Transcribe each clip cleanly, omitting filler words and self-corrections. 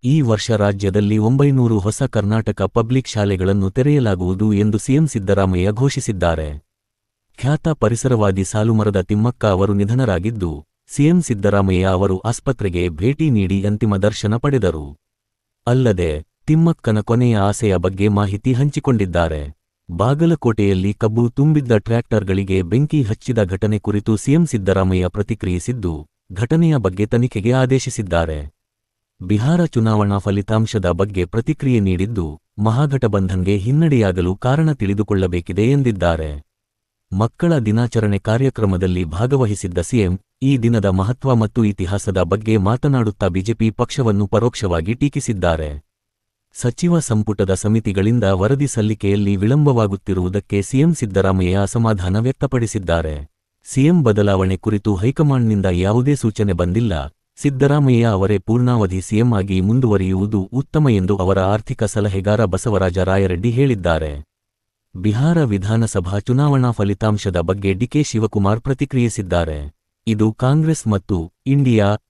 ಈ ವರ್ಷ ರಾಜ್ಯದಲ್ಲಿ 900 ಹೊಸ ಕರ್ನಾಟಕ ಪಬ್ಲಿಕ್ ಶಾಲೆಗಳನ್ನು ತೆರೆಯಲಾಗುವುದು ಎಂದು ಸಿಎಂ ಸಿದ್ದರಾಮಯ್ಯ ಘೋಷಿಸಿದ್ದಾರೆ. ಖ್ಯಾತ ಪರಿಸರವಾದಿ ಸಾಲುಮರದ ತಿಮ್ಮಕ್ಕ ಅವರು ನಿಧನರಾಗಿದ್ದು, ಸಿಎಂ ಸಿದ್ದರಾಮಯ್ಯ ಅವರು ಆಸ್ಪತ್ರೆಗೆ ಭೇಟಿ ನೀಡಿ ಅಂತಿಮ ದರ್ಶನ ಪಡೆದರು. ಅಲ್ಲದೆ ತಿಮ್ಮಕ್ಕನ ಕೊನೆಯ ಆಸೆಯ ಬಗ್ಗೆ ಮಾಹಿತಿ ಹಂಚಿಕೊಂಡಿದ್ದಾರೆ. ಬಾಗಲಕೋಟೆಯಲ್ಲಿ ಕಬ್ಬು ತುಂಬಿದ್ದ ಟ್ರ್ಯಾಕ್ಟರ್ಗಳಿಗೆ ಬೆಂಕಿ ಹಚ್ಚಿದ ಘಟನೆ ಕುರಿತು ಸಿಎಂ ಸಿದ್ದರಾಮಯ್ಯ ಪ್ರತಿಕ್ರಿಯಿಸಿದ್ದು, ಘಟನೆಯ ಬಗ್ಗೆ ತನಿಖೆಗೆ ಆದೇಶಿಸಿದ್ದಾರೆ. ಬಿಹಾರ ಚುನಾವಣಾ ಫಲಿತಾಂಶದ ಬಗ್ಗೆ ಪ್ರತಿಕ್ರಿಯೆ ನೀಡಿದ್ದು, ಮಹಾಗಠಬಂಧನ್ಗೆ ಹಿನ್ನಡೆಯಾಗಲು ಕಾರಣ ತಿಳಿದುಕೊಳ್ಳಬೇಕಿದೆ ಎಂದಿದ್ದಾರೆ. ಮಕ್ಕಳ ದಿನಾಚರಣೆ ಕಾರ್ಯಕ್ರಮದಲ್ಲಿ ಭಾಗವಹಿಸಿದ್ದ ಸಿಎಂ, ಈ ದಿನದ ಮಹತ್ವ ಮತ್ತು ಇತಿಹಾಸದ ಬಗ್ಗೆ ಮಾತನಾಡುತ್ತಾ ಬಿಜೆಪಿ ಪಕ್ಷವನ್ನು ಪರೋಕ್ಷವಾಗಿ ಟೀಕಿಸಿದ್ದಾರೆ. ಸಚಿವ ಸಂಪುಟದ ಸಮಿತಿಗಳಿಂದ ವರದಿ ಸಲ್ಲಿಕೆಯಲ್ಲಿ ವಿಳಂಬವಾಗುತ್ತಿರುವುದಕ್ಕೆ ಸಿಎಂ ಸಿದ್ದರಾಮಯ್ಯ ಅಸಮಾಧಾನ ವ್ಯಕ್ತಪಡಿಸಿದ್ದಾರೆ. ಸಿಎಂ ಬದಲಾವಣೆ ಕುರಿತು ಹೈಕಮಾಂಡ್ನಿಂದ ಯಾವುದೇ ಸೂಚನೆ ಬಂದಿಲ್ಲ, ಸಿದ್ದರಾಮಯ್ಯ ಅವರೇ ಪೂರ್ಣಾವಧಿ ಸಿಎಂ ಆಗಿ ಮುಂದುವರಿಯುವುದು ಉತ್ತಮ ಎಂದು ಅವರ ಆರ್ಥಿಕ ಸಲಹೆಗಾರ ಬಸವರಾಜ ರಾಯರೆಡ್ಡಿ ಹೇಳಿದ್ದಾರೆ. ಬಿಹಾರ ವಿಧಾನಸಭಾ ಚುನಾವಣಾ ಫಲಿತಾಂಶದ ಬಗ್ಗೆ ಡಿಕೆ ಶಿವಕುಮಾರ್ ಪ್ರತಿಕ್ರಿಯಿಸಿದ್ದಾರೆ. ಇದು ಕಾಂಗ್ರೆಸ್ ಮತ್ತು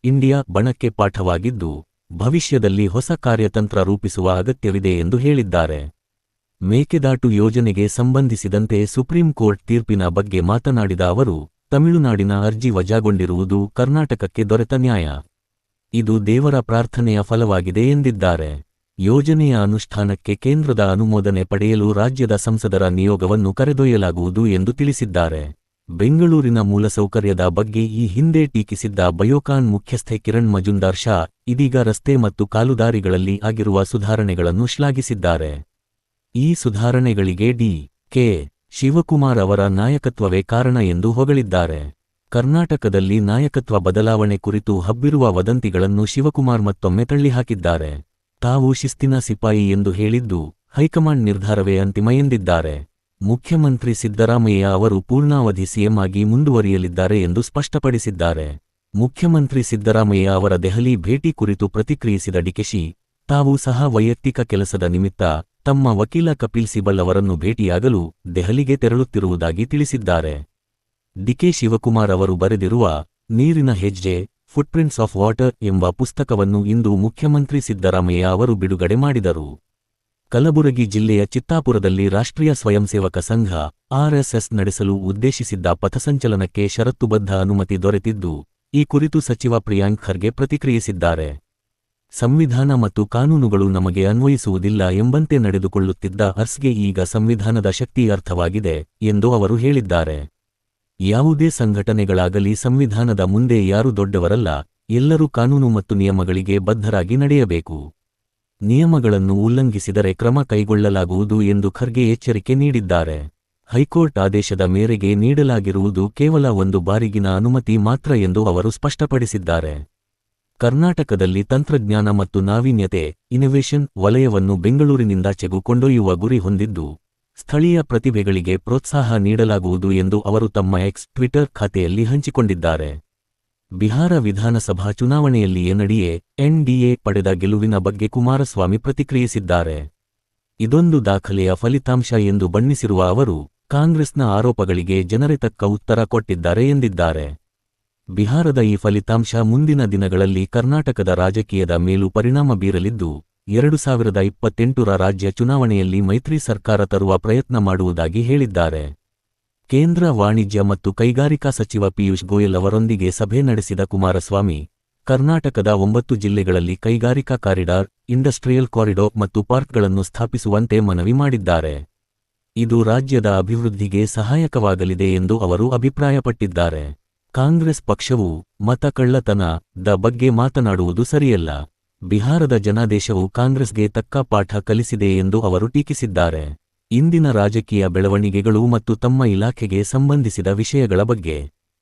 ಇಂಡಿಯಾ ಬಣಕ್ಕೆ ಪಾಠವಾಗಿದ್ದು, ಭವಿಷ್ಯದಲ್ಲಿ ಹೊಸ ಕಾರ್ಯತಂತ್ರ ರೂಪಿಸುವ ಅಗತ್ಯವಿದೆ ಎಂದು ಹೇಳಿದ್ದಾರೆ. ಮೇಕೆದಾಟು ಯೋಜನೆಗೆ ಸಂಬಂಧಿಸಿದಂತೆ ಸುಪ್ರೀಂ ಕೋರ್ಟ್ ತೀರ್ಪಿನ ಬಗ್ಗೆ ಮಾತನಾಡಿದ ಅವರು, ತಮಿಳುನಾಡಿನ ಅರ್ಜಿ ವಜಾಗೊಂಡಿರುವುದು ಕರ್ನಾಟಕಕ್ಕೆ ದೊರೆತ ನ್ಯಾಯ. ಇದು ದೇವರ ಪ್ರಾರ್ಥನೆಯ ಫಲವಾಗಿದೆ ಎಂದಿದ್ದಾರೆ. ಯೋಜನೆಯ ಅನುಷ್ಠಾನಕ್ಕೆ ಕೇಂದ್ರದ ಅನುಮೋದನೆ ಪಡೆಯಲು ರಾಜ್ಯದ ಸಂಸದರ ನಿಯೋಗವನ್ನು ಕರೆದೊಯ್ಯಲಾಗುವುದು ಎಂದು ತಿಳಿಸಿದ್ದಾರೆ. ಬೆಂಗಳೂರಿನ ಮೂಲಸೌಕರ್ಯದ ಬಗ್ಗೆ ಈ ಹಿಂದೆ ಟೀಕಿಸಿದ್ದ ಬಯೋಕಾನ್ ಮುಖ್ಯಸ್ಥೆ ಕಿರಣ್ ಮಜುಂದಾರ್ ಶಾ ಇದೀಗ ರಸ್ತೆ ಮತ್ತು ಕಾಲುದಾರಿಗಳಲ್ಲಿ ಆಗಿರುವ ಸುಧಾರಣೆಗಳನ್ನು ಶ್ಲಾಘಿಸಿದ್ದಾರೆ. ಈ ಸುಧಾರಣೆಗಳಿಗೆ ಡಿ.ಕೆ. ಶಿವಕುಮಾರ್ ಅವರ ನಾಯಕತ್ವವೇ ಕಾರಣ ಎಂದು ಹೊಗಳಿದ್ದಾರೆ. ಕರ್ನಾಟಕದಲ್ಲಿ ನಾಯಕತ್ವ ಬದಲಾವಣೆ ಕುರಿತು ಹಬ್ಬಿರುವ ವದಂತಿಗಳನ್ನು ಶಿವಕುಮಾರ್ ಮತ್ತೊಮ್ಮೆ ತಳ್ಳಿಹಾಕಿದ್ದಾರೆ. ತಾವು ಶಿಸ್ತಿನ ಸಿಪಾಯಿ ಎಂದು ಹೇಳಿದ್ದು, ಹೈಕಮಾಂಡ್ ನಿರ್ಧಾರವೇ ಅಂತಿಮ ಎಂದಿದ್ದಾರೆ. ಮುಖ್ಯಮಂತ್ರಿ ಸಿದ್ದರಾಮಯ್ಯ ಅವರು ಪೂರ್ಣಾವಧಿ ಸಿಎಂ ಆಗಿ ಮುಂದುವರಿಯಲಿದ್ದಾರೆ ಎಂದು ಸ್ಪಷ್ಟಪಡಿಸಿದ್ದಾರೆ. ಮುಖ್ಯಮಂತ್ರಿ ಸಿದ್ದರಾಮಯ್ಯ ಅವರ ದೆಹಲಿ ಭೇಟಿ ಕುರಿತು ಪ್ರತಿಕ್ರಿಯಿಸಿದ ಡಿಕೆಶಿ, ತಾವು ಸಹ ವೈಯಕ್ತಿಕ ಕೆಲಸದ ನಿಮಿತ್ತ ತಮ್ಮ ವಕೀಲ ಕಪಿಲ್ ಸಿಬಲ್ ಅವರನ್ನು ಭೇಟಿಯಾಗಲು ದೆಹಲಿಗೆ ತೆರಳುತ್ತಿರುವುದಾಗಿ ತಿಳಿಸಿದ್ದಾರೆ. ಡಿಕೆ ಶಿವಕುಮಾರ್ ಅವರು ಬರೆದಿರುವ ನೀರಿನ ಹೆಜ್ಜೆ ಫುಟ್ಪ್ರಿಂಟ್ಸ್ ಆಫ್ ವಾಟರ್ ಎಂಬ ಪುಸ್ತಕವನ್ನು ಇಂದು ಮುಖ್ಯಮಂತ್ರಿ ಸಿದ್ದರಾಮಯ್ಯ ಅವರು ಬಿಡುಗಡೆ ಮಾಡಿದರು. ಕಲಬುರಗಿ ಜಿಲ್ಲೆಯ ಚಿತ್ತಾಪುರದಲ್ಲಿ ರಾಷ್ಟ್ರೀಯ ಸ್ವಯಂ ಸೇವಕ ಸಂಘ ಆರ್ಎಸ್ಎಸ್ ನಡೆಸಲು ಉದ್ದೇಶಿಸಿದ್ದ ಪಥಸಂಚಲನಕ್ಕೆ ಷರತ್ತುಬದ್ಧ ಅನುಮತಿ ದೊರೆತಿದ್ದು, ಈ ಕುರಿತು ಸಚಿವ ಪ್ರಿಯಾಂಕ್ ಖರ್ಗೆ ಪ್ರತಿಕ್ರಿಯಿಸಿದ್ದಾರೆ. ಸಂವಿಧಾನ ಮತ್ತು ಕಾನೂನುಗಳು ನಮಗೆ ಅನ್ವಯಿಸುವುದಿಲ್ಲ ಎಂಬಂತೆ ನಡೆದುಕೊಳ್ಳುತ್ತಿದ್ದ ಅರ್ಸ್ಗೆ ಈಗ ಸಂವಿಧಾನದ ಶಕ್ತಿ ಅರ್ಥವಾಗಿದೆ ಎಂದು ಅವರು ಹೇಳಿದ್ದಾರೆ. ಯಾವುದೇ ಸಂಘಟನೆಗಳಾಗಲಿ ಸಂವಿಧಾನದ ಮುಂದೆ ಯಾರೂ ದೊಡ್ಡವರಲ್ಲ, ಎಲ್ಲರೂ ಕಾನೂನು ಮತ್ತು ನಿಯಮಗಳಿಗೆ ಬದ್ಧರಾಗಿ ನಡೆಯಬೇಕು. ನಿಯಮಗಳನ್ನು ಉಲ್ಲಂಘಿಸಿದರೆ ಕ್ರಮ ಕೈಗೊಳ್ಳಲಾಗುವುದು ಎಂದು ಖರ್ಗೆ ಎಚ್ಚರಿಕೆ ನೀಡಿದ್ದಾರೆ. ಹೈಕೋರ್ಟ್ ಆದೇಶದ ಮೇರೆಗೆ ನೀಡಲಾಗಿರುವುದು ಕೇವಲ ಒಂದು ಬಾರಿಗಿನ ಅನುಮತಿ ಮಾತ್ರ ಎಂದು ಅವರು ಸ್ಪಷ್ಟಪಡಿಸಿದ್ದಾರೆ. ಕರ್ನಾಟಕದಲ್ಲಿ ತಂತ್ರಜ್ಞಾನ ಮತ್ತು ನಾವೀನ್ಯತೆ ಇನೋವೇಷನ್ ವಲಯವನ್ನು ಬೆಂಗಳೂರಿನಿಂದಾಚೆಗೂ ಕೊಂಡೊಯ್ಯುವ ಗುರಿ ಹೊಂದಿದ್ದು, ಸ್ಥಳೀಯ ಪ್ರತಿಭೆಗಳಿಗೆ ಪ್ರೋತ್ಸಾಹ ನೀಡಲಾಗುವುದು ಎಂದು ಅವರು ತಮ್ಮ ಎಕ್ಸ್ ಟ್ವಿಟರ್ ಖಾತೆಯಲ್ಲಿ ಹಂಚಿಕೊಂಡಿದ್ದಾರೆ. ಬಿಹಾರ ವಿಧಾನಸಭಾ ಚುನಾವಣೆಯಲ್ಲಿ ಎನ್ಡಿಎ ಪಡೆದ ಗೆಲುವಿನ ಬಗ್ಗೆ ಕುಮಾರಸ್ವಾಮಿ ಪ್ರತಿಕ್ರಿಯಿಸಿದ್ದಾರೆ. ಇದೊಂದು ದಾಖಲೆಯ ಫಲಿತಾಂಶ ಎಂದು ಬಣ್ಣಿಸಿರುವ ಅವರು, ಕಾಂಗ್ರೆಸ್ನ ಆರೋಪಗಳಿಗೆ ಜನರೇ ತಕ್ಕ ಉತ್ತರ ಕೊಟ್ಟಿದ್ದಾರೆ ಎಂದಿದ್ದಾರೆ. ಬಿಹಾರದ ಈ ಫಲಿತಾಂಶ ಮುಂದಿನ ದಿನಗಳಲ್ಲಿ ಕರ್ನಾಟಕದ ರಾಜಕೀಯದ ಮೇಲೂ ಪರಿಣಾಮ ಬೀರಲಿದ್ದು, 2028ರ ರಾಜ್ಯ ಚುನಾವಣೆಯಲ್ಲಿ ಮೈತ್ರಿ ಸರ್ಕಾರ ತರುವ ಪ್ರಯತ್ನ ಮಾಡುವುದಾಗಿ ಹೇಳಿದ್ದಾರೆ. ಕೇಂದ್ರ ವಾಣಿಜ್ಯ ಮತ್ತು ಕೈಗಾರಿಕಾ ಸಚಿವ ಪಿಯೂಷ್ ಗೋಯಲ್ ಅವರೊಂದಿಗೆ ಸಭೆ ನಡೆಸಿದ ಕುಮಾರಸ್ವಾಮಿ, ಕರ್ನಾಟಕದ 9 ಜಿಲ್ಲೆಗಳಲ್ಲಿ ಕೈಗಾರಿಕಾ ಕಾರಿಡಾರ್, ಇಂಡಸ್ಟ್ರಿಯಲ್ ಕಾರಿಡಾರ್ ಮತ್ತು ಪಾರ್ಕ್ಗಳನ್ನು ಸ್ಥಾಪಿಸುವಂತೆ ಮನವಿ ಮಾಡಿದ್ದಾರೆ. ಇದು ರಾಜ್ಯದ ಅಭಿವೃದ್ಧಿಗೆ ಸಹಾಯಕವಾಗಲಿದೆ ಎಂದು ಅವರು ಅಭಿಪ್ರಾಯಪಟ್ಟಿದ್ದಾರೆ. ಕಾಂಗ್ರೆಸ್ ಪಕ್ಷವು ಮತ ಕಳ್ಳತನದ ಬಗ್ಗೆ ಮಾತನಾಡುವುದು ಸರಿಯಲ್ಲ. ಬಿಹಾರದ ಜನಾದೇಶವು ಕಾಂಗ್ರೆಸ್ಗೆ ತಕ್ಕ ಪಾಠ ಕಲಿಸಿದೆ ಎಂದು ಅವರು ಟೀಕಿಸಿದ್ದಾರೆ. ಇಂದಿನ ರಾಜಕೀಯ ಬೆಳವಣಿಗೆಗಳು ಮತ್ತು ತಮ್ಮ ಇಲಾಖೆಗೆ ಸಂಬಂಧಿಸಿದ ವಿಷಯಗಳ ಬಗ್ಗೆ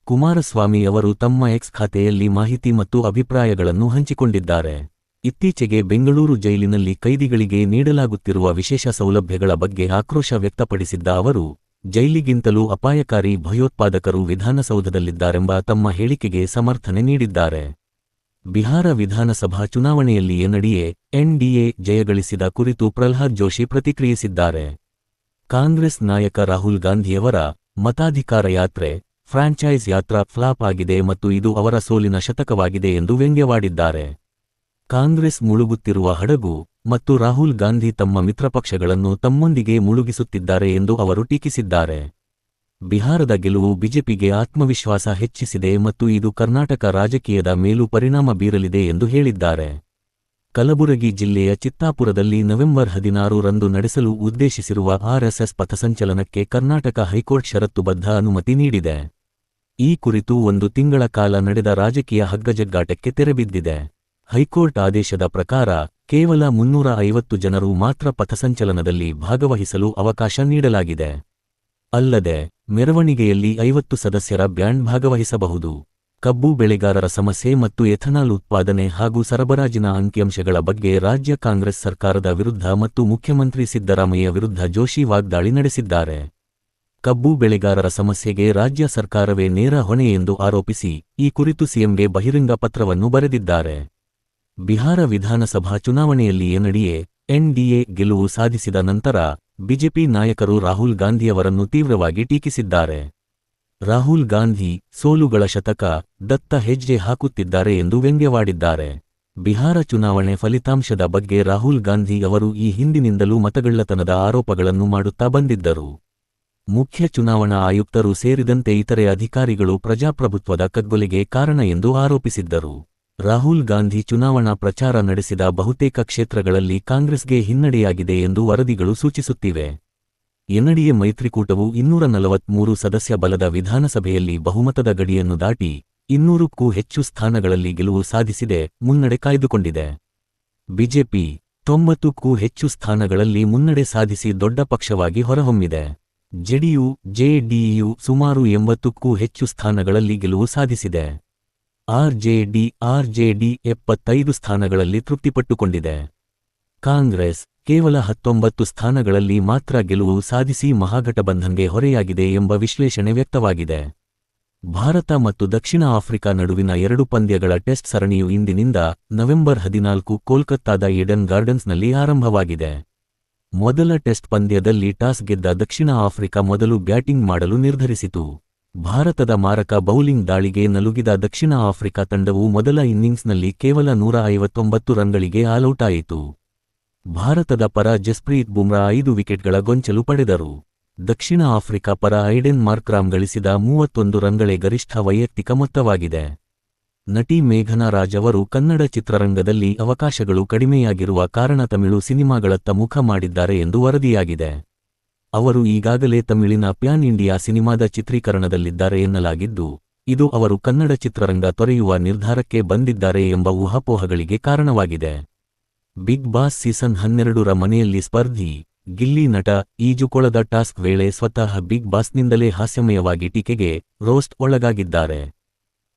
ಕುಮಾರಸ್ವಾಮಿ ಅವರು ತಮ್ಮ ಎಕ್ಸ್ ಖಾತೆಯಲ್ಲಿ ಮಾಹಿತಿ ಮತ್ತು ಅಭಿಪ್ರಾಯಗಳನ್ನು ಹಂಚಿಕೊಂಡಿದ್ದಾರೆ. ಇತ್ತೀಚೆಗೆ ಬೆಂಗಳೂರು ಜೈಲಿನಲ್ಲಿ ಕೈದಿಗಳಿಗೆ ನೀಡಲಾಗುತ್ತಿರುವ ವಿಶೇಷ ಸೌಲಭ್ಯಗಳ ಬಗ್ಗೆ ಆಕ್ರೋಶ ವ್ಯಕ್ತಪಡಿಸಿದ್ದ ಅವರು, ಜೈಲಿಗಿಂತಲೂ ಅಪಾಯಕಾರಿ ಭಯೋತ್ಪಾದಕರು ವಿಧಾನಸೌಧದಲ್ಲಿದ್ದಾರೆಂಬ ತಮ್ಮ ಹೇಳಿಕೆಗೆ ಸಮರ್ಥನೆ ನೀಡಿದ್ದಾರೆ. ಬಿಹಾರ ವಿಧಾನಸಭಾ ಚುನಾವಣೆಯಲ್ಲಿ ಎನ್ಡಿಎ ಜಯಗಳಿಸಿದ ಕುರಿತು ಪ್ರಹ್ಲಾದ್ ಜೋಶಿ ಪ್ರತಿಕ್ರಿಯಿಸಿದ್ದಾರೆ. ಕಾಂಗ್ರೆಸ್ ನಾಯಕ ರಾಹುಲ್ ಗಾಂಧಿಯವರ ಮತಾಧಿಕಾರ ಯಾತ್ರೆ, ಫ್ರಾಂಚೈಸ್ ಯಾತ್ರಾ ಫ್ಲಾಪ್ ಆಗಿದೆ ಮತ್ತು ಇದು ಅವರ ಸೋಲಿನ ಶತಕವಾಗಿದೆ ಎಂದು ವ್ಯಂಗ್ಯವಾಡಿದ್ದಾರೆ. ಕಾಂಗ್ರೆಸ್ ಮುಳುಗುತ್ತಿರುವ ಹಡಗು ಮತ್ತು ರಾಹುಲ್ ಗಾಂಧಿ ತಮ್ಮ ಮಿತ್ರಪಕ್ಷಗಳನ್ನು ತಮ್ಮೊಂದಿಗೆ ಮುಳುಗಿಸುತ್ತಿದ್ದಾರೆ ಎಂದು ಅವರು ಟೀಕಿಸಿದ್ದಾರೆ. ಬಿಹಾರದ ಗೆಲುವು ಬಿಜೆಪಿಗೆ ಆತ್ಮವಿಶ್ವಾಸ ಹೆಚ್ಚಿಸಿದೆ ಮತ್ತು ಇದು ಕರ್ನಾಟಕ ರಾಜಕೀಯದ ಮೇಲೂ ಪರಿಣಾಮ ಬೀರಲಿದೆ ಎಂದು ಹೇಳಿದ್ದಾರೆ. ಕಲಬುರಗಿ ಜಿಲ್ಲೆಯ ಚಿತ್ತಾಪುರದಲ್ಲಿ ನವೆಂಬರ್ 16 ರಂದು ನಡೆಸಲು ಉದ್ದೇಶಿಸಿರುವ ಆರ್ಎಸ್ಎಸ್ ಪಥಸಂಚಲನಕ್ಕೆ ಕರ್ನಾಟಕ ಹೈಕೋರ್ಟ್ ಷರತ್ತುಬದ್ಧ ಅನುಮತಿ ನೀಡಿದೆ. ಈ ಕುರಿತು 1 ತಿಂಗಳ ಕಾಲ ನಡೆದ ರಾಜಕೀಯ ಹಗ್ಗಜಗ್ಗಾಟಕ್ಕೆ ತೆರೆಬಿದ್ದಿದೆ. ಹೈಕೋರ್ಟ್ ಆದೇಶದ ಪ್ರಕಾರ ಕೇವಲ 350 ಜನರು ಮಾತ್ರ ಪಥಸಂಚಲನದಲ್ಲಿ ಭಾಗವಹಿಸಲು ಅವಕಾಶ ನೀಡಲಾಗಿದೆ. ಅಲ್ಲದೆ ಮೆರವಣಿಗೆಯಲ್ಲಿ 50 ಸದಸ್ಯರ ಬ್ಯಾಂಡ್ ಭಾಗವಹಿಸಬಹುದು. ಕಬ್ಬು ಬೆಳೆಗಾರರ ಸಮಸ್ಯೆ ಮತ್ತು ಎಥನಾಲ್ ಉತ್ಪಾದನೆ ಹಾಗೂ ಸರಬರಾಜಿನ ಅಂಕಿಅಂಶಗಳ ಬಗ್ಗೆ ರಾಜ್ಯ ಕಾಂಗ್ರೆಸ್ ಸರ್ಕಾರದ ವಿರುದ್ಧ ಮತ್ತು ಮುಖ್ಯಮಂತ್ರಿ ಸಿದ್ದರಾಮಯ್ಯ ವಿರುದ್ಧ ಜೋಶಿ ವಾಗ್ದಾಳಿ ನಡೆಸಿದ್ದಾರೆ. ಕಬ್ಬು ಬೆಳೆಗಾರರ ಸಮಸ್ಯೆಗೆ ರಾಜ್ಯ ಸರ್ಕಾರವೇ ನೇರ ಹೊಣೆ ಎಂದು ಆರೋಪಿಸಿ ಈ ಕುರಿತು ಸಿಎಂಗೆ ಬಹಿರಂಗ ಪತ್ರವನ್ನು ಬರೆದಿದ್ದಾರೆ. ಬಿಹಾರ ವಿಧಾನಸಭಾ ಚುನಾವಣೆಯಲ್ಲಿ ಎನ್ಡಿಎ ಗೆಲುವು ಸಾಧಿಸಿದ ನಂತರ ಬಿಜೆಪಿ ನಾಯಕರು ರಾಹುಲ್ ಗಾಂಧಿಯವರನ್ನು ತೀವ್ರವಾಗಿ ಟೀಕಿಸಿದ್ದಾರೆ. ರಾಹುಲ್ ಗಾಂಧಿ ಸೋಲುಗಳ ಶತಕ ದತ್ತ ಹೆಜ್ಜೆ ಹಾಕುತ್ತಿದ್ದಾರೆ ಎಂದು ವ್ಯಂಗ್ಯವಾಡಿದ್ದಾರೆ. ಬಿಹಾರ ಚುನಾವಣೆ ಫಲಿತಾಂಶದ ಬಗ್ಗೆ ರಾಹುಲ್ ಗಾಂಧಿ ಅವರು ಈ ಹಿಂದಿನಿಂದಲೂ ಮತಗಳ್ಳತನದ ಆರೋಪಗಳನ್ನು ಮಾಡುತ್ತಾ ಬಂದಿದ್ದರು. ಮುಖ್ಯ ಚುನಾವಣಾ ಆಯುಕ್ತರು ಸೇರಿದಂತೆ ಇತರೆ ಅಧಿಕಾರಿಗಳು ಪ್ರಜಾಪ್ರಭುತ್ವದ ಕಗ್ಗೊಲೆಗೆ ಕಾರಣ ಎಂದು ಆರೋಪಿಸಿದ್ದರು. ರಾಹುಲ್ ಗಾಂಧಿ ಚುನಾವಣಾ ಪ್ರಚಾರ ನಡೆಸಿದ ಬಹುತೇಕ ಕ್ಷೇತ್ರಗಳಲ್ಲಿ ಕಾಂಗ್ರೆಸ್ಗೆ ಹಿನ್ನಡೆಯಾಗಿದೆ ಎಂದು ವರದಿಗಳು ಸೂಚಿಸುತ್ತಿವೆ. ಎನ್ಡಿಎ ಮೈತ್ರಿಕೂಟವು 243 ಸದಸ್ಯ ಬಲದ ವಿಧಾನಸಭೆಯಲ್ಲಿ ಬಹುಮತದ ಗಡಿಯನ್ನು ದಾಟಿ 200ಕ್ಕೂ ಹೆಚ್ಚು ಸ್ಥಾನಗಳಲ್ಲಿ ಗೆಲುವು ಸಾಧಿಸಿದೆ, ಮುನ್ನಡೆ ಕಾಯ್ದುಕೊಂಡಿದೆ. ಬಿಜೆಪಿ 90ಕ್ಕೂ ಹೆಚ್ಚು ಸ್ಥಾನಗಳಲ್ಲಿ ಮುನ್ನಡೆ ಸಾಧಿಸಿ ದೊಡ್ಡ ಪಕ್ಷವಾಗಿ ಹೊರಹೊಮ್ಮಿದೆ. ಜೆಡಿಯು ಸುಮಾರು 80ಕ್ಕೂ ಹೆಚ್ಚು ಸ್ಥಾನಗಳಲ್ಲಿ ಗೆಲುವು ಸಾಧಿಸಿದೆ. ಆರ್ಜೆಡಿ 75 ಸ್ಥಾನಗಳಲ್ಲಿ ತೃಪ್ತಿಪಟ್ಟುಕೊಂಡಿದೆ. ಕಾಂಗ್ರೆಸ್ ಕೇವಲ 19 ಸ್ಥಾನಗಳಲ್ಲಿ ಮಾತ್ರ ಗೆಲುವು ಸಾಧಿಸಿ ಮಹಾಗಠಬಂಧನ್ಗೆ ಹೊರೆಯಾಗಿದೆ ಎಂಬ ವಿಶ್ಲೇಷಣೆ ವ್ಯಕ್ತವಾಗಿದೆ. ಭಾರತ ಮತ್ತು ದಕ್ಷಿಣ ಆಫ್ರಿಕಾ ನಡುವಿನ 2 ಪಂದ್ಯಗಳ ಟೆಸ್ಟ್ ಸರಣಿಯು ಇಂದಿನಿಂದ ನವೆಂಬರ್ 14 ಕೋಲ್ಕತ್ತಾದ ಈಡನ್ ಗಾರ್ಡನ್ಸ್ನಲ್ಲಿ ಆರಂಭವಾಗಿದೆ. ಮೊದಲ ಟೆಸ್ಟ್ ಪಂದ್ಯದಲ್ಲಿ ಟಾಸ್ ಗೆದ್ದ ದಕ್ಷಿಣ ಆಫ್ರಿಕಾ ಮೊದಲು ಬ್ಯಾಟಿಂಗ್ ಮಾಡಲು ನಿರ್ಧರಿಸಿತು. ಭಾರತದ ಮಾರಕ ಬೌಲಿಂಗ್ ದಾಳಿಗೆ ನಲುಗಿದ ದಕ್ಷಿಣ ಆಫ್ರಿಕಾ ತಂಡವು ಮೊದಲ ಇನ್ನಿಂಗ್ಸ್ನಲ್ಲಿ ಕೇವಲ 159 ರನ್ಗಳಿಗೆ ಆಲೌಟ್ ಆಯಿತು. ಭಾರತದ ಪರ ಜಸ್ಪ್ರೀತ್ ಬುಮ್ರಾ 5 ವಿಕೆಟ್ಗಳ ಗೊಂಚಲು ಪಡೆದರು. ದಕ್ಷಿಣ ಆಫ್ರಿಕಾ ಪರ ಐಡೆನ್ ಮಾರ್ಕ್ರಾಮ್ ಗಳಿಸಿದ 31 ರನ್ಗಳೇ ಗರಿಷ್ಠ ವೈಯಕ್ತಿಕ ಮೊತ್ತವಾಗಿದೆ. ನಟಿ ಮೇಘನಾ ರಾಜ್ ಅವರು ಕನ್ನಡ ಚಿತ್ರರಂಗದಲ್ಲಿ ಅವಕಾಶಗಳು ಕಡಿಮೆಯಾಗಿರುವ ಕಾರಣ ತಮಿಳು ಸಿನಿಮಾಗಳತ್ತ ಮುಖ ಮಾಡಿದ್ದಾರೆ ಎಂದು ವರದಿಯಾಗಿದೆ. ಅವರು ಈಗಾಗಲೇ ತಮಿಳಿನ ಪ್ಯಾನ್ ಇಂಡಿಯಾ ಸಿನಿಮಾದ ಚಿತ್ರೀಕರಣದಲ್ಲಿದ್ದಾರೆ ಎನ್ನಲಾಗಿದ್ದು, ಇದು ಅವರು ಕನ್ನಡ ಚಿತ್ರರಂಗ ತೊರೆಯುವ ನಿರ್ಧಾರಕ್ಕೆ ಬಂದಿದ್ದಾರೆ ಎಂಬ ಊಹಾಪೋಹಗಳಿಗೆ ಕಾರಣವಾಗಿದೆ. ಬಿಗ್ ಬಾಸ್ ಸೀಸನ್ 12ರ ಮನೆಯಲ್ಲಿ ಸ್ಪರ್ಧಿ ಗಿಲ್ಲಿ ನಟ ಈಜುಕೊಳದ ಟಾಸ್ಕ್ ವೇಳೆ ಸ್ವತಃ ಬಿಗ್ ಬಾಸ್ನಿಂದಲೇ ಹಾಸ್ಯಮಯವಾಗಿ ಟೀಕೆಗೆ ರೋಸ್ಟ್ ಒಳಗಾಗಿದ್ದಾರೆ.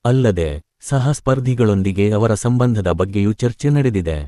ಅಲ್ಲದೆ ಸಹ ಸ್ಪರ್ಧಿಗಳೊಂದಿಗೆ ಅವರ ಸಂಬಂಧದ ಬಗ್ಗೆಯೂ ಚರ್ಚೆ ನಡೆದಿದೆ.